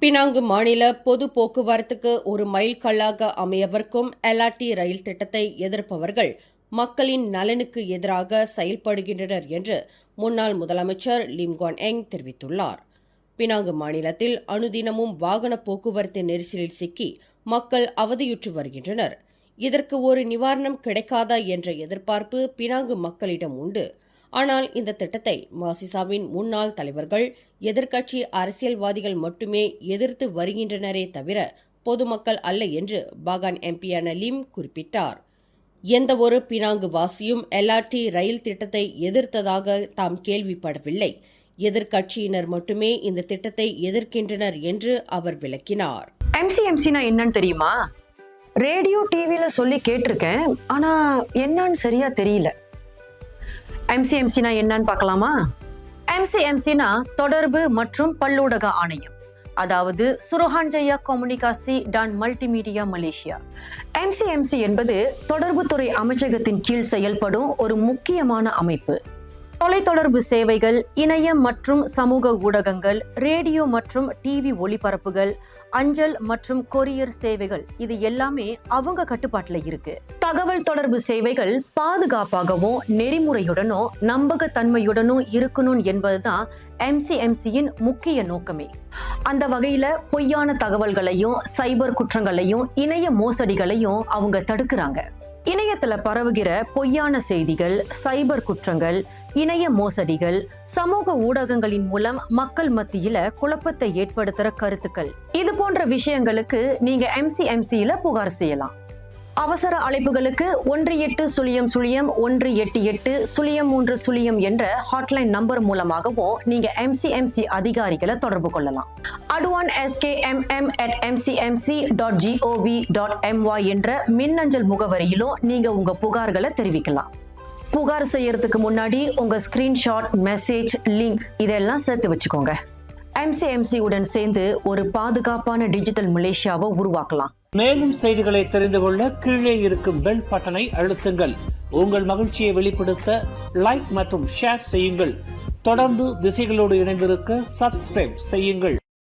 Penang மாநில பொது போக்குவரத்துக்கு ஒரு மைல்கல்லாக அமையவிருக்கும் LRT ரயில் திட்டத்தை எதிர்ப்பவர்கள் மக்களின் நலனுக்கு எதிராக செயல்படுகின்றனர் என்று முன்னாள் முதலமைச்சர் லிம் குவான் எங் தெரிவித்துள்ளார். பினாங்கு மாநிலத்தில் அனுதினமும் வாகன போக்குவரத்து நெரிசலில் சிக்கி மக்கள் அவதியுற்று வருகின்றனர். இதற்கு ஒரு நிவாரணம் கிடைக்காதா என்ற எதிர்பார்ப்பு பினாங்கு மக்களிடம் உண்டு. ஆனால் இந்த திட்டத்தை மாசிசாவின் முன்னாள் தலைவர்கள், எதிர்க்கட்சி அரசியல்வாதிகள் மட்டுமே எதிர்த்து வருகின்றனரே தவிர பொதுமக்கள் அல்ல என்று பாகான் எம்பியான லிம் குறிப்பிட்டார். எந்தவொரு பினாங்கு வாசியும் LRT ரயில் திட்டத்தை எதிர்த்ததாக தாம் கேள்விப்படவில்லை. எதிர்க்கட்சியினர் மட்டுமே இந்த திட்டத்தை எதிர்க்கின்றனர் என்று அவர் விளக்கினார். MCMCனா என்னன்னு தெரியுமா? ரேடியோ டிவில சொல்லி கேட்டிருக்கேன், ஆனா என்னன்னு சரியா தெரியல. MCMCனா என்னன்னு பார்க்கலாமா? MCMCனா தொடர்பு மற்றும் பல்லூடக ஆணையம், அதாவது சுரஹான்ஜயா கம்யூனிகாசி டான் மல்டிமீடியா மலேசியா. MCMC என்பது தொடர்புத்துறை அமைச்சகத்தின் கீழ் செயல்படும் ஒரு முக்கியமான அமைப்பு. தொலைத்தொடர்பு சேவைகள், இணையம் மற்றும் சமூக ஊடகங்கள், ரேடியோ மற்றும் டிவி ஒளிபரப்புகள், அஞ்சல் மற்றும் கொரியர் சேவைகள், இது எல்லாமே அவங்க கட்டுப்பாட்டுல இருக்கு. தகவல் தொடர்பு சேவைகள் பாதுகாப்பாகவும் நெறிமுறையுடனும் நம்பகத்தன்மையுடனும் இருக்கணும் என்பதுதான் MCMCயின் முக்கிய நோக்கமே. அந்த வகையில பொய்யான தகவல்களையும் சைபர் குற்றங்களையும் இணைய மோசடிகளையும் அவங்க தடுக்கிறாங்க. இணையத்துல பரவுகிற பொய்யான செய்திகள், சைபர் குற்றங்கள், இணைய மோசடிகள், சமூக ஊடகங்களின் மூலம் மக்கள் மத்தியில குழப்பத்தை ஏற்படுத்துற கருத்துக்கள், இது போன்ற விஷயங்களுக்கு நீங்க MCMCல புகார் செய்யலாம். அவசர அழைப்புகளுக்கு 1800-188-03 என்ற ஹாட்லைன் நம்பர் மூலமாகவும் நீங்க MCMC அதிகாரிகளை தொடர்பு கொள்ளலாம். அடுவான் skmm@mcmc.gov.my என்ற மின்னஞ்சல் முகவரியிலும் நீங்க உங்க புகார்களை தெரிவிக்கலாம். புகார் செய்யறதுக்கு முன்னாடி உங்க ஸ்கிரீன்ஷாட், மெசேஜ், லிங்க் இதெல்லாம் சேர்த்து வச்சுக்கோங்க. MCMC உடன் சேர்ந்து ஒரு பாதுகாப்பான டிஜிட்டல் மலேசியாவை உருவாக்கலாம். மேலும் செய்திகளை தெரிந்து கொள்ள கீழே இருக்கும் பெல் பட்டனை அழுத்துங்கள். உங்கள் மகிழ்ச்சியை வெளிப்படுத்த லைக் மற்றும் ஷேர் செய்யுங்கள். தொடர்ந்து திசைகளோடு இணைந்திருக்க சப்ஸ்கிரைப் செய்யுங்கள்.